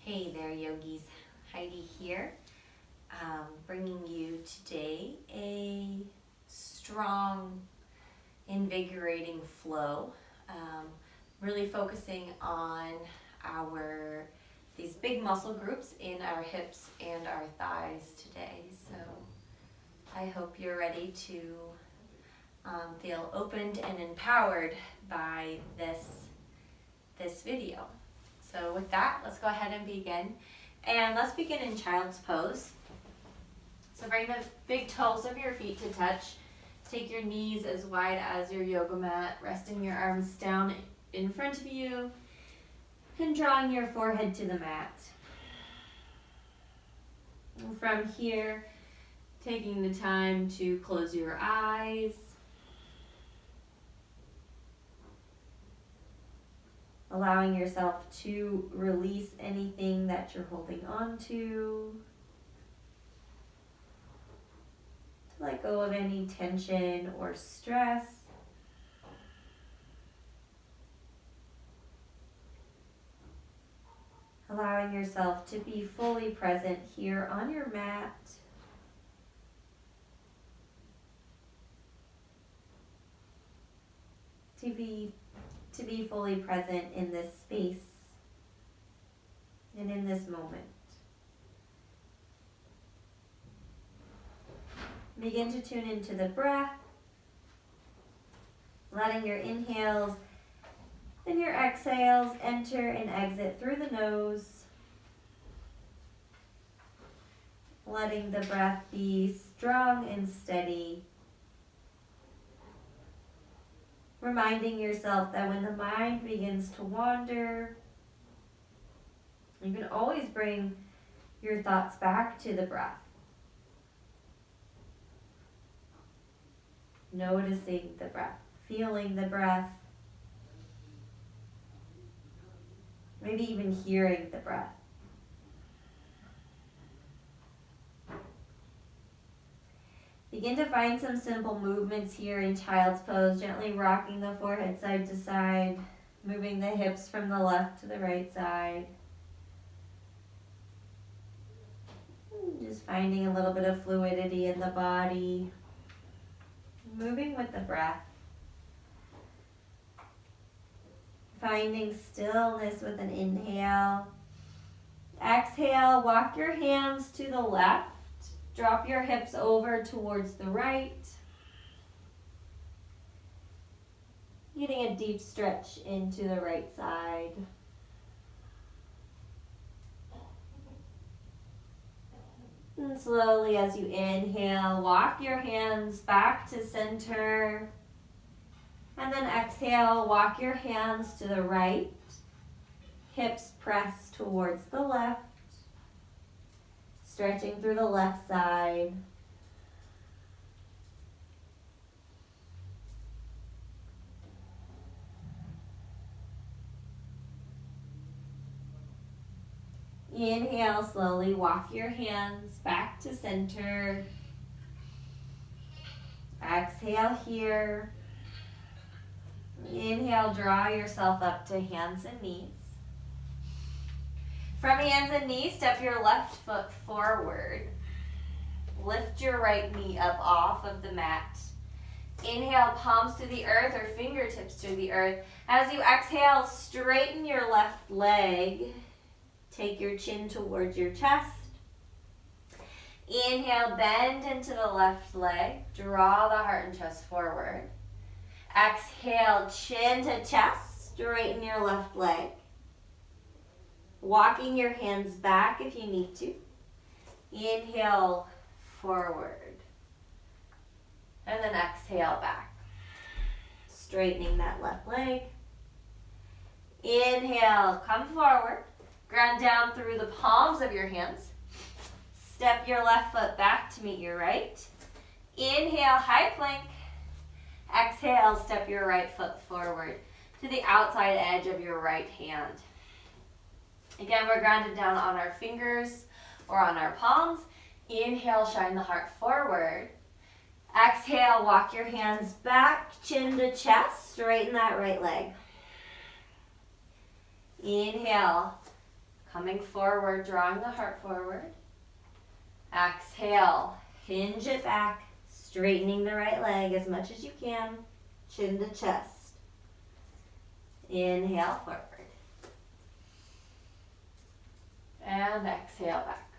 Hey there, yogis. Heidi here, bringing you today a strong, invigorating flow. Really focusing on these big muscle groups in our hips and our thighs today. So I hope you're ready to feel opened and empowered by this video. So with that, let's go ahead and begin. And let's begin in child's pose. So bring the big toes of your feet to touch. Take your knees as wide as your yoga mat, resting your arms down in front of you and drawing your forehead to the mat. And from here, taking the time to close your eyes. Allowing yourself to release anything that you're holding on to let go of any tension or stress. Allowing yourself to be fully present here on your mat. To be fully present in this space and in this moment. Begin to tune into the breath, letting your inhales and your exhales enter and exit through the nose. Letting the breath be strong and steady. Reminding yourself that when the mind begins to wander, you can always bring your thoughts back to the breath. Noticing the breath, feeling the breath, maybe even hearing the breath. Begin to find some simple movements here in child's pose, gently rocking the forehead side to side, moving the hips from the left to the right side. Just finding a little bit of fluidity in the body, moving with the breath. Finding stillness with an inhale. Exhale, walk your hands to the left. Drop your hips over towards the right. Getting a deep stretch into the right side. And slowly as you inhale, walk your hands back to center. And then exhale, walk your hands to the right. Hips press towards the left. Stretching through the left side. Inhale, slowly walk your hands back to center. Exhale here. Inhale, draw yourself up to hands and knees. From hands and knees, step your left foot forward. Lift your right knee up off of the mat. Inhale, palms to the earth or fingertips to the earth. As you exhale, straighten your left leg. Take your chin towards your chest. Inhale, bend into the left leg. Draw the heart and chest forward. Exhale, chin to chest. Straighten your left leg. Walking your hands back if you need to. Inhale, forward. And then exhale back. Straightening that left leg. Inhale, come forward. Ground down through the palms of your hands. Step your left foot back to meet your right. Inhale, high plank. Exhale, step your right foot forward to the outside edge of your right hand. Again, we're grounded down on our fingers or on our palms. Inhale, shine the heart forward. Exhale, walk your hands back, chin to chest, straighten that right leg. Inhale, Coming forward, drawing the heart forward. Exhale, hinge it back, straightening the right leg as much as you can, chin to chest. Inhale, forward. And exhale back.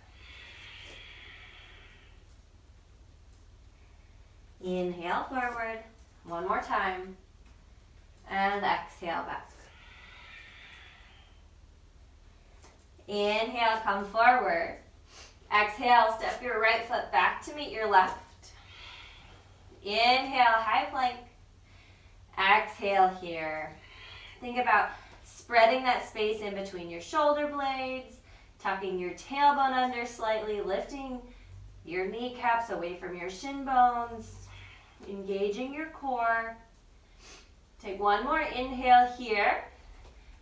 Inhale, forward. One more time. And exhale back. Inhale, come forward. Exhale, step your right foot back to meet your left. Inhale, high plank. Exhale here. Think about spreading that space in between your shoulder blades, tucking your tailbone under slightly, lifting your kneecaps away from your shin bones, engaging your core. Take one more inhale here.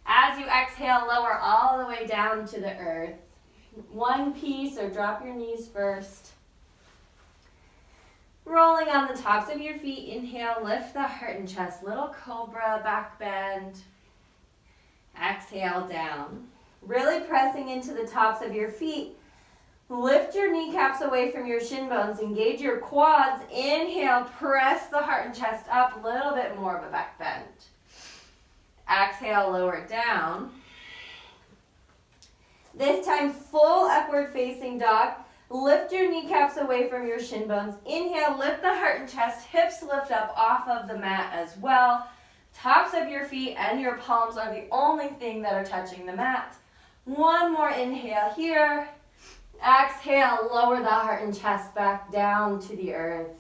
As you exhale, lower all the way down to the earth. One piece, or drop your knees first. Rolling on the tops of your feet. Inhale, lift the heart and chest. Little cobra, back bend. Exhale, down. Really pressing into the tops of your feet. Lift your kneecaps away from your shin bones. Engage your quads. Inhale, press the heart and chest up. A little bit more of a back bend. Exhale, lower down. This time, full upward facing dog. Lift your kneecaps away from your shin bones. Inhale, lift the heart and chest. Hips lift up off of the mat as well. Tops of your feet and your palms are the only thing that are touching the mat. One more inhale here. Exhale, lower the heart and chest back down to the earth.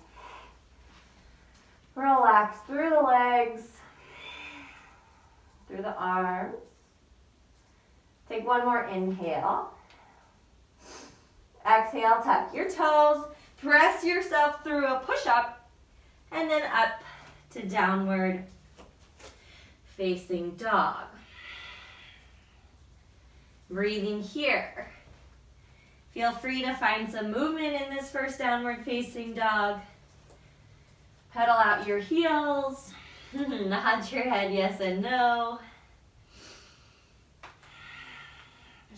Relax through the legs, through the arms. Take one more inhale. Exhale, tuck your toes. Press yourself through a push-up and then up to downward facing dog. Breathing here. Feel free to find some movement in this first downward facing dog. Pedal out your heels. Nod your head yes and no.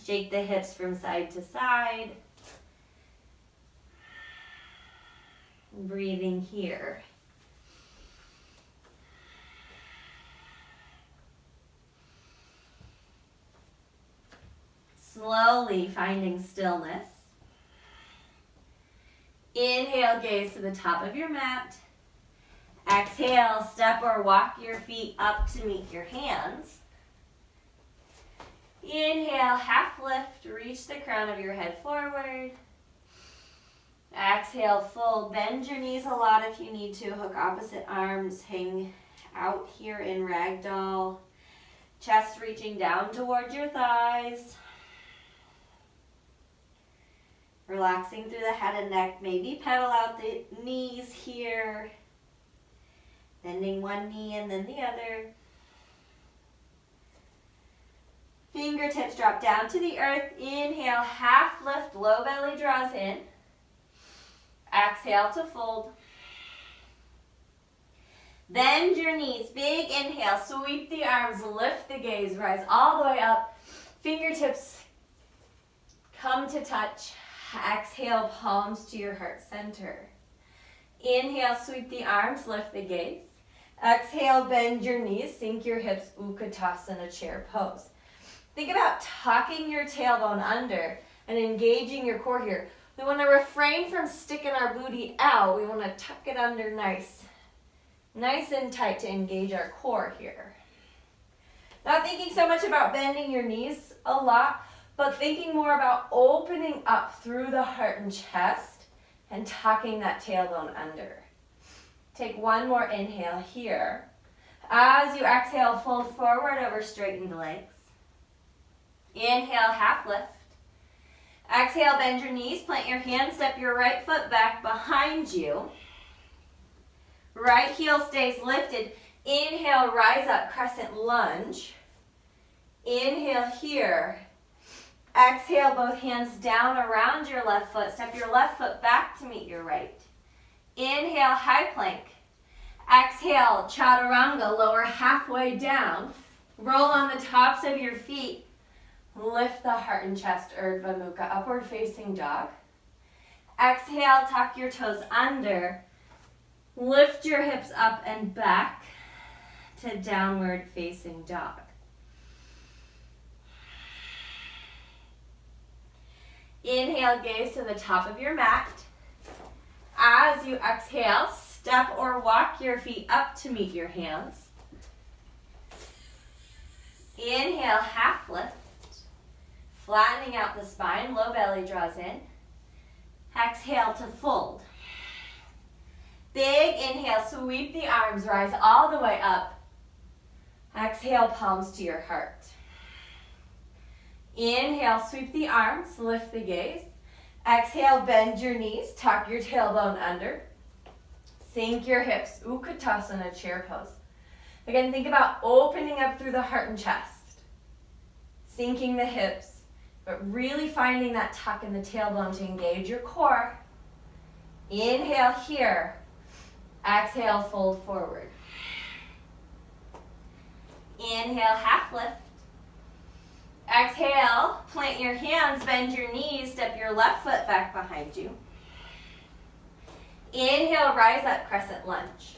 Shake the hips from side to side. Breathing here. Slowly finding stillness. Inhale, gaze to the top of your mat. Exhale, step or walk your feet up to meet your hands. Inhale, half lift, reach the crown of your head forward. Exhale, fold, bend your knees a lot if you need to. Hook opposite arms, hang out here in ragdoll. Chest reaching down towards your thighs. Relaxing through the head and neck. Maybe pedal out the knees here. Bending one knee and then the other. Fingertips drop down to the earth. Inhale, half lift, low belly draws in. Exhale to fold. Bend your knees. Big inhale. Sweep the arms. Lift the gaze. Rise all the way up. Fingertips come to touch. Exhale, palms to your heart center. Inhale, sweep the arms. Lift the gaze. Exhale, bend your knees. Sink your hips. Utkatasana, chair pose. Think about tucking your tailbone under and engaging your core here. We want to refrain from sticking our booty out. We want to tuck it under nice and tight to engage our core here. Not thinking so much about bending your knees a lot, but thinking more about opening up through the heart and chest and tucking that tailbone under. Take one more inhale here. As you exhale, fold forward over straightened legs. Inhale, half lift. Exhale, bend your knees, plant your hands, step your right foot back behind you. Right heel stays lifted. Inhale, rise up, crescent lunge. Inhale here. Exhale, both hands down around your left foot. Step your left foot back to meet your right. Inhale, high plank. Exhale, chaturanga, lower halfway down. Roll on the tops of your feet. Lift the heart and chest, Urdhva Mukha, upward facing dog. Exhale, tuck your toes under. Lift your hips up and back to downward facing dog. Inhale, gaze to the top of your mat. As you exhale, step or walk your feet up to meet your hands. Inhale, half lift. Flattening out the spine, low belly draws in. Exhale to fold. Big inhale, sweep the arms, rise all the way up. Exhale, palms to your heart. Inhale, sweep the arms, lift the gaze. Exhale, bend your knees, tuck your tailbone under. Sink your hips, Utkatasana, chair pose. Again, think about opening up through the heart and chest. Sinking the hips, but really finding that tuck in the tailbone to engage your core. Inhale here. Exhale, fold forward. Inhale, half lift. Exhale, plant your hands, bend your knees, step your left foot back behind you. Inhale, rise up, crescent lunge.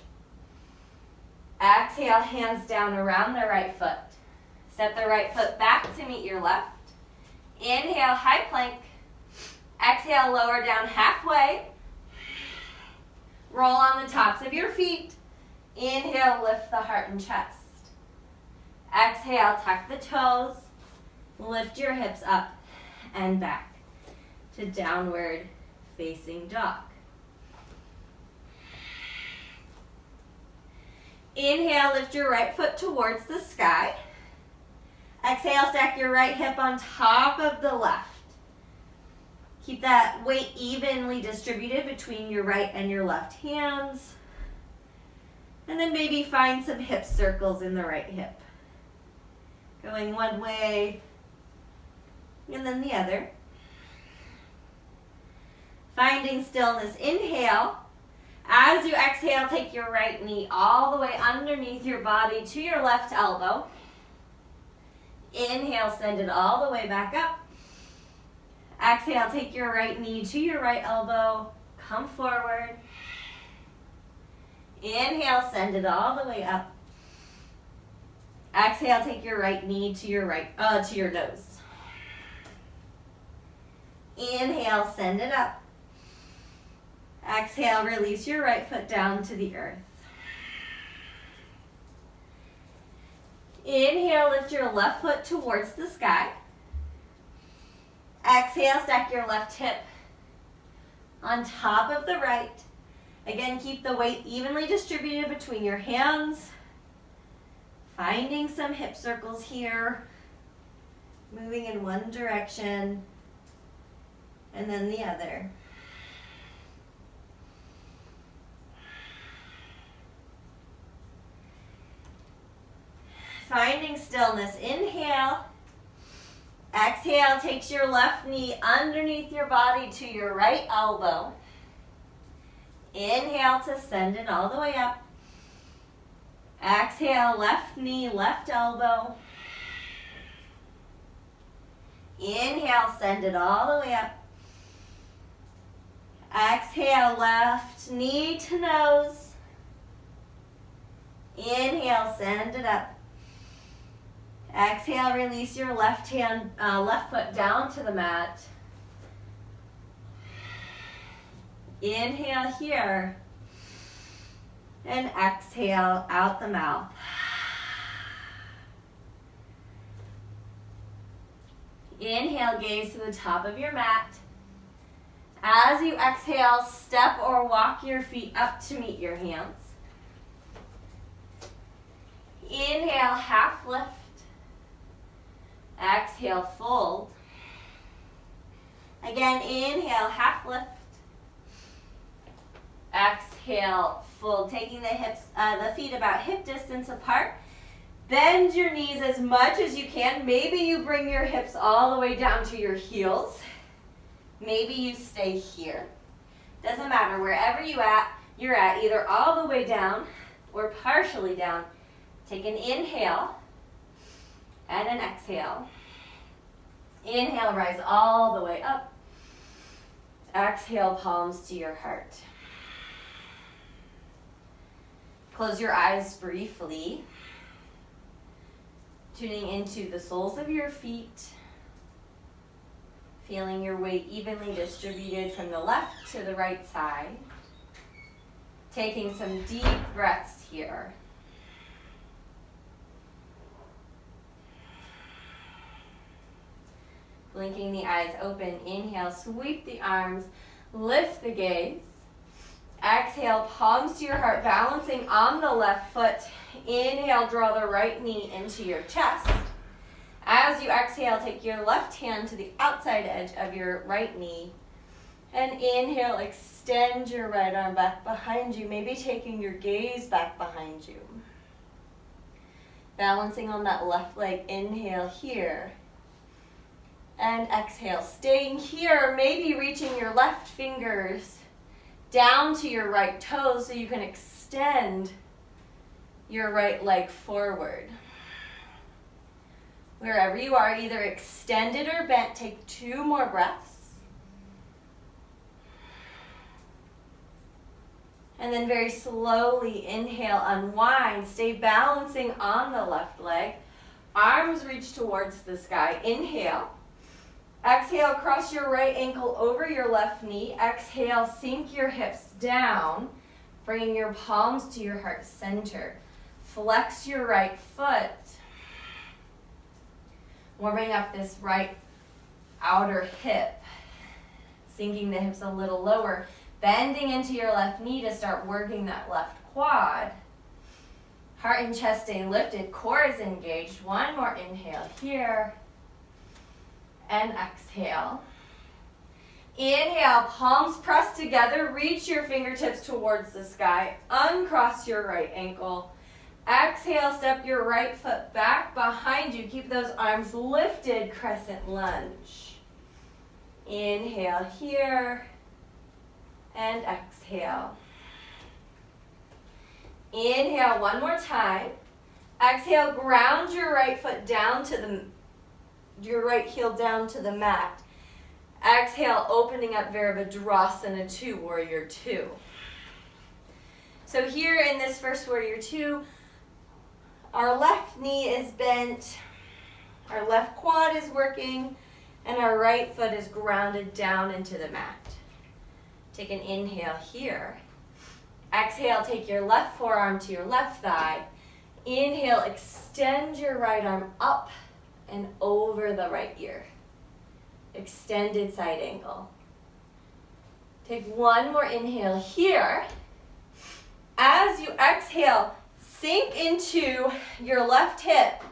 Exhale, hands down around the right foot. Step the right foot back to meet your left. Inhale, high plank. Exhale, lower down halfway. Roll on the tops of your feet. Inhale, lift the heart and chest. Exhale, tuck the toes. Lift your hips up and back to downward facing dog. Inhale, lift your right foot towards the sky. Exhale, stack your right hip on top of the left. Keep that weight evenly distributed between your right and your left hands. And then maybe find some hip circles in the right hip. Going one way and then the other. Finding stillness, inhale. As you exhale, take your right knee all the way underneath your body to your left elbow. Inhale, send it all the way back up. Exhale, take your right knee to your right elbow. Come forward. Inhale, send it all the way up. Exhale, take your right knee to your nose. Inhale, send it up. Exhale, release your right foot down to the earth. Inhale, lift your left foot towards the sky. Exhale, stack your left hip on top of the right. Again, keep the weight evenly distributed between your hands. Finding some hip circles here. Moving in one direction and then the other. Finding stillness, inhale. Exhale, takes your left knee underneath your body to your right elbow. Inhale to send it all the way up. Exhale, left knee, left elbow. Inhale, send it all the way up. Exhale, left knee to nose. Inhale, send it up. Exhale, release your left foot down to the mat. Inhale here. And exhale out the mouth. Inhale, gaze to the top of your mat. As you exhale, step or walk your feet up to meet your hands. Inhale, half lift. Exhale, fold. Again, inhale, half lift. Exhale, fold. Taking the feet about hip distance apart. Bend your knees as much as you can. Maybe you bring your hips all the way down to your heels. Maybe you stay here. Doesn't matter, wherever you're at, either all the way down or partially down. Take an inhale and an exhale. Inhale, rise all the way up. Exhale, palms to your heart. Close your eyes briefly, tuning into the soles of your feet, feeling your weight evenly distributed from the left to the right side. Taking some deep breaths here. Blinking the eyes open, inhale, sweep the arms, lift the gaze. Exhale, palms to your heart, balancing on the left foot. Inhale, draw the right knee into your chest. As you exhale, take your left hand to the outside edge of your right knee. And inhale, extend your right arm back behind you, maybe taking your gaze back behind you. Balancing on that left leg, inhale here. And exhale, staying here, maybe reaching your left fingers down to your right toes so you can extend your right leg forward. Wherever you are, either extended or bent, take 2 more breaths. And then very slowly inhale, unwind, stay balancing on the left leg. Arms reach towards the sky. Inhale. Exhale, cross your right ankle over your left knee. Exhale, sink your hips down, bringing your palms to your heart center. Flex your right foot. Warming up this right outer hip. Sinking the hips a little lower. Bending into your left knee to start working that left quad. Heart and chest stay lifted, core is engaged. 1 more inhale here. And exhale. Inhale, palms pressed together. Reach your fingertips towards the sky. Uncross your right ankle. Exhale, step your right foot back behind you. Keep those arms lifted, crescent lunge. Inhale here. And exhale. Inhale 1 more time. Exhale, ground your right foot down to your right heel down to the mat. Exhale, opening up Virabhadrasana 2, Warrior 2. So here in this first Warrior 2, our left knee is bent, our left quad is working, and our right foot is grounded down into the mat. Take an inhale here. Exhale, take your left forearm to your left thigh. Inhale, extend your right arm up and over the right ear. Extended side angle. Take 1 more inhale here. As you exhale, sink into your left hip,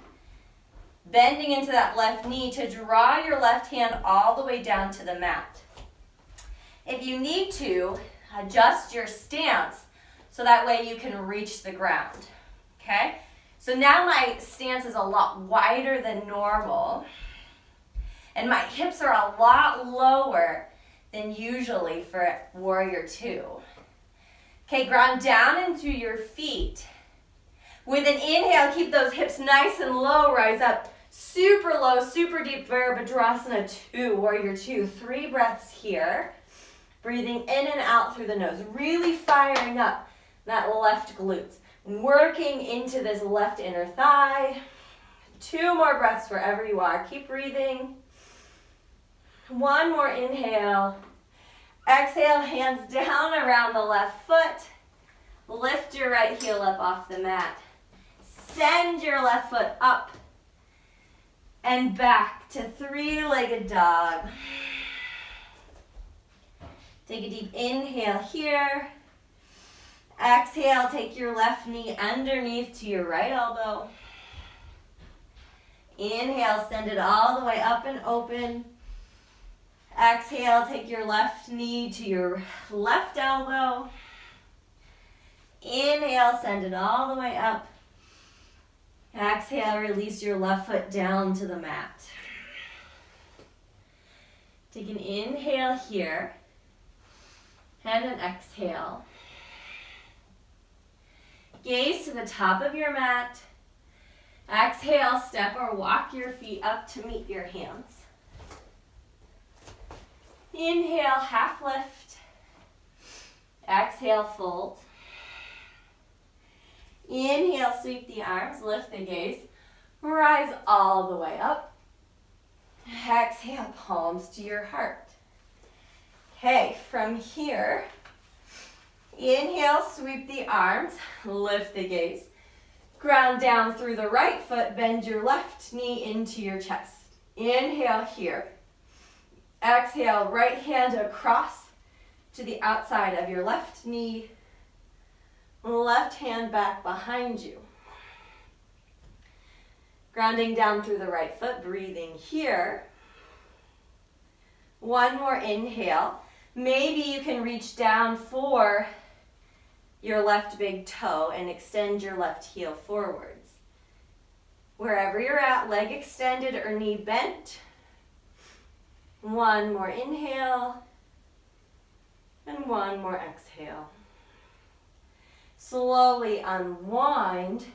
bending into that left knee to draw your left hand all the way down to the mat. If you need to, adjust your stance so that way you can reach the ground, okay? So now my stance is a lot wider than normal, and my hips are a lot lower than usually for Warrior 2. Okay, ground down into your feet. With an inhale, keep those hips nice and low, rise up. Super low, super deep Virabhadrasana 2, Warrior 2. 3 breaths here. Breathing in and out through the nose, really firing up that left glutes. Working into this left inner thigh. 2 more breaths wherever you are. Keep breathing. 1 more inhale. Exhale, hands down around the left foot. Lift your right heel up off the mat. Send your left foot up and back to 3-legged dog. Take a deep inhale here. Exhale, take your left knee underneath to your right elbow. Inhale, send it all the way up and open. Exhale, take your left knee to your left elbow. Inhale, send it all the way up. Exhale, release your left foot down to the mat. Take an inhale here and an exhale. Gaze to the top of your mat. Exhale, step or walk your feet up to meet your hands. Inhale, half lift. Exhale, fold. Inhale, sweep the arms, lift the gaze. Rise all the way up. Exhale, palms to your heart. Okay, from here, inhale, sweep the arms, lift the gaze. Ground down through the right foot, bend your left knee into your chest. Inhale here. Exhale, right hand across to the outside of your left knee. Left hand back behind you. Grounding down through the right foot, breathing here. One more inhale. Maybe you can reach down for your left big toe and extend your left heel forwards. Wherever you're at, leg extended or knee bent. One more inhale. And one more exhale. Slowly unwind.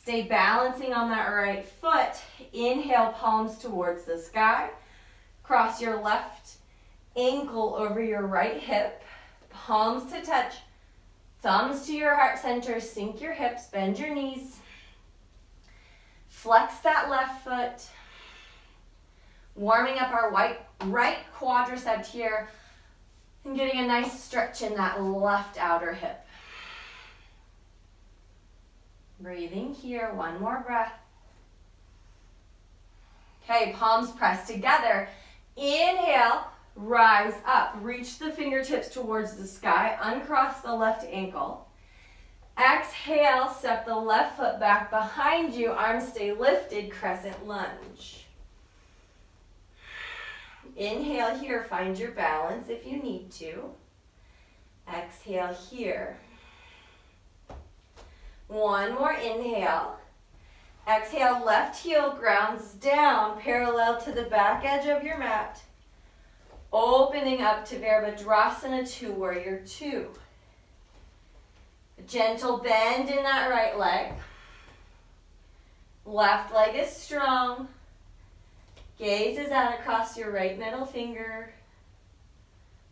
Stay balancing on that right foot. Inhale, palms towards the sky. Cross your left ankle over your right hip. Palms to touch. Thumbs to your heart center. Sink your hips. Bend your knees. Flex that left foot. Warming up our right quadricep here. And getting a nice stretch in that left outer hip. Breathing here, one more breath. Okay, palms pressed together. Inhale, rise up. Reach the fingertips towards the sky. Uncross the left ankle. Exhale, step the left foot back behind you. Arms stay lifted, crescent lunge. Inhale here, find your balance if you need to. Exhale here. One more inhale. Exhale, left heel grounds down, parallel to the back edge of your mat. Opening up to Virabhadrasana 2, Warrior 2. A gentle bend in that right leg. Left leg is strong. Gaze is out across your right middle finger.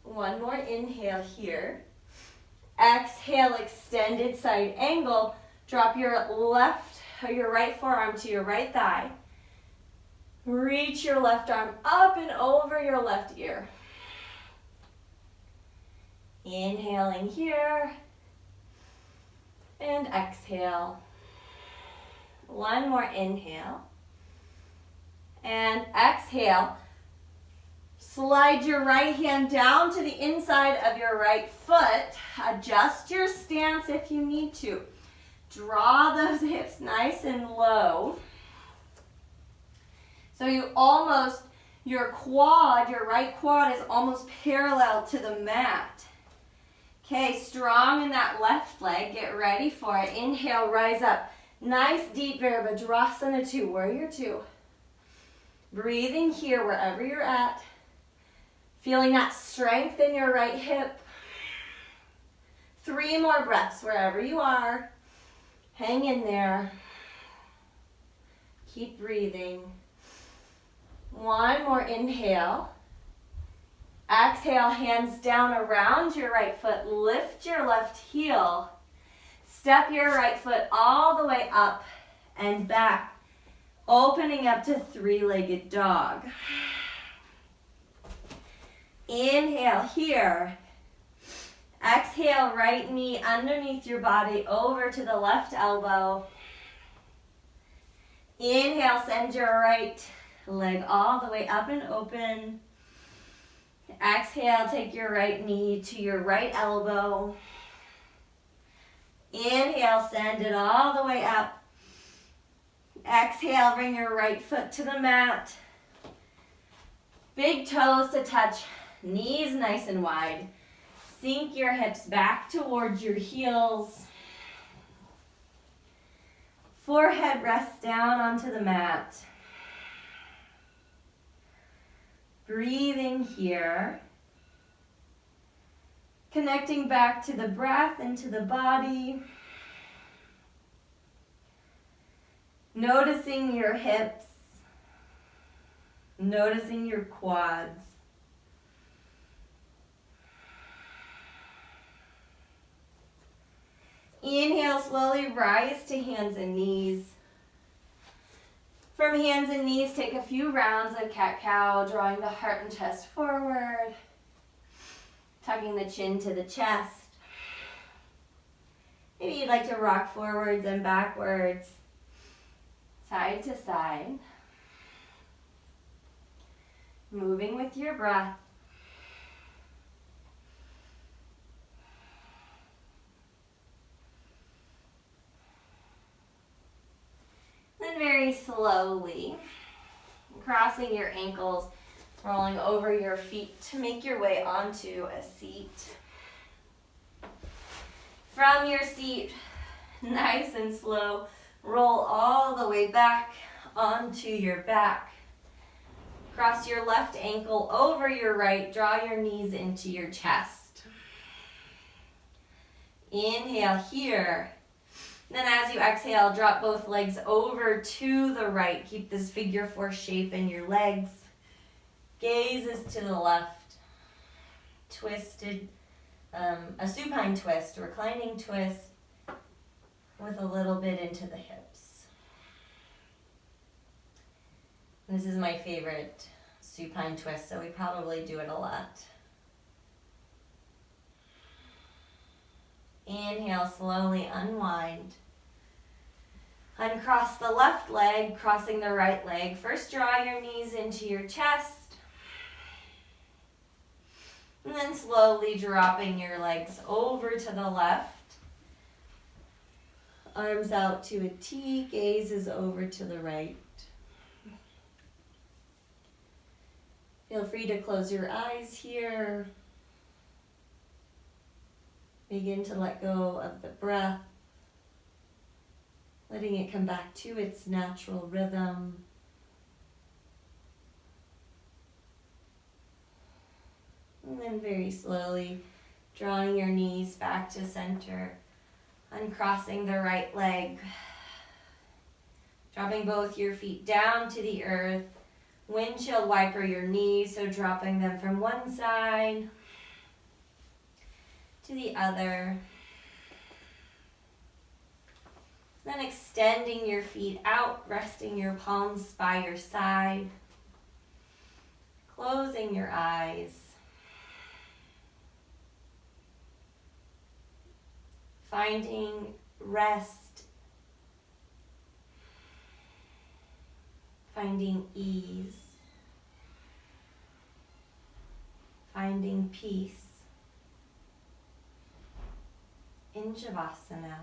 One more inhale here. Exhale, extended side angle. Drop your right forearm to your right thigh. Reach your left arm up and over your left ear. Inhaling here. And exhale. One more inhale. And exhale. Slide your right hand down to the inside of your right foot. Adjust your stance if you need to. Draw those hips nice and low. So your right quad is almost parallel to the mat. Okay, strong in that left leg. Get ready for it. Inhale, rise up. Nice deep Virabhadrasana 2, Warrior 2. Breathing here wherever you're at. Feeling that strength in your right hip. 3 more breaths wherever you are. Hang in there. Keep breathing. One more inhale. Exhale, hands down around your right foot. Lift your left heel. Step your right foot all the way up and back. Opening up to 3-legged dog. Inhale here. Exhale, right knee underneath your body over to the left elbow. Inhale, send your right leg all the way up and open. Exhale, take your right knee to your right elbow. Inhale, send it all the way up. Exhale, bring your right foot to the mat. Big toes to touch, knees nice and wide. Sink your hips back towards your heels. Forehead rests down onto the mat. Breathing here. Connecting back to the breath and to the body. Noticing your hips. Noticing your quads. Inhale, slowly rise to hands and knees. From hands and knees, take a few rounds of cat-cow, drawing the heart and chest forward, tucking the chin to the chest. Maybe you'd like to rock forwards and backwards, side to side. Moving with your breath. Then very slowly, crossing your ankles, rolling over your feet to make your way onto a seat. From your seat, nice and slow, roll all the way back onto your back. Cross your left ankle over your right, draw your knees into your chest. Inhale here. Then as you exhale, drop both legs over to the right. Keep this figure 4 shape in your legs. Gaze is to the left. Twisted, a supine twist, reclining twist with a little bit into the hips. This is my favorite supine twist, so we probably do it a lot. Inhale, slowly unwind. Uncross the left leg, crossing the right leg. First, draw your knees into your chest. And then slowly dropping your legs over to the left. Arms out to a T, gaze is over to the right. Feel free to close your eyes here. Begin to let go of the breath, letting it come back to its natural rhythm. And then very slowly, drawing your knees back to center, uncrossing the right leg, dropping both your feet down to the earth, windshield wiper your knees, so dropping them from one side to the other. Then extending your feet out, resting your palms by your side, closing your eyes. Finding rest, finding ease, finding peace in Shavasana.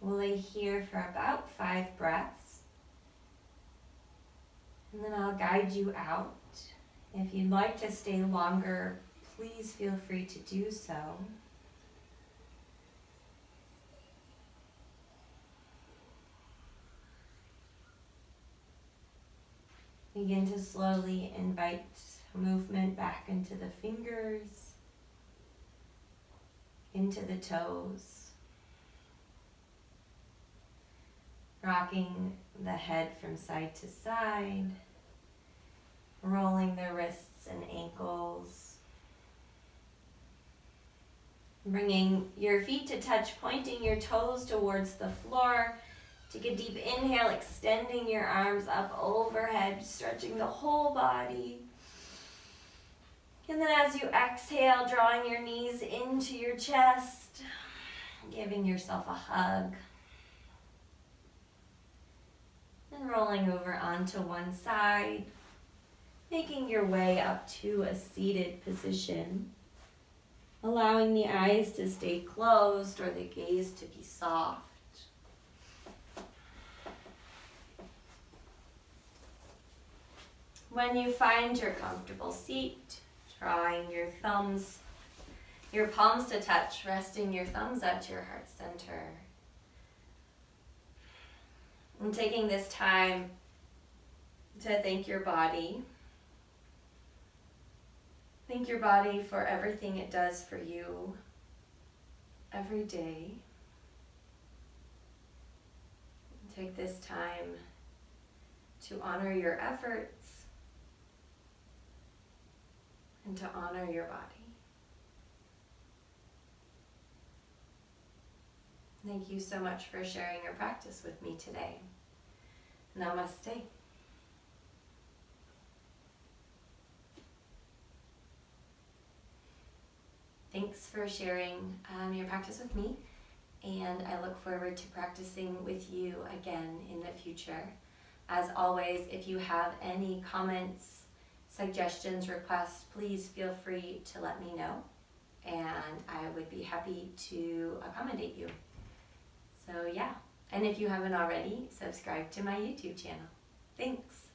We'll lay here for about 5 breaths, and then I'll guide you out. If you'd like to stay longer, please feel free to do so. Begin to slowly invite movement back into the fingers, into the toes, rocking the head from side to side, rolling the wrists and ankles, bringing your feet to touch, pointing your toes towards the floor. Take a deep inhale, extending your arms up overhead, stretching the whole body. And then as you exhale, drawing your knees into your chest, giving yourself a hug. Then rolling over onto one side, making your way up to a seated position. Allowing the eyes to stay closed or the gaze to be soft. When you find your comfortable seat, drawing your palms to touch, resting your thumbs at your heart center. And taking this time to thank your body. Thank your body for everything it does for you every day. Take this time to honor your efforts and to honor your body. Thank you so much for sharing your practice with me today. Namaste. Thanks for sharing your practice with me, and I look forward to practicing with you again in the future. As always, if you have any comments, suggestions, requests, please feel free to let me know, and I would be happy to accommodate you. So yeah, and if you haven't already, subscribe to my YouTube channel. Thanks.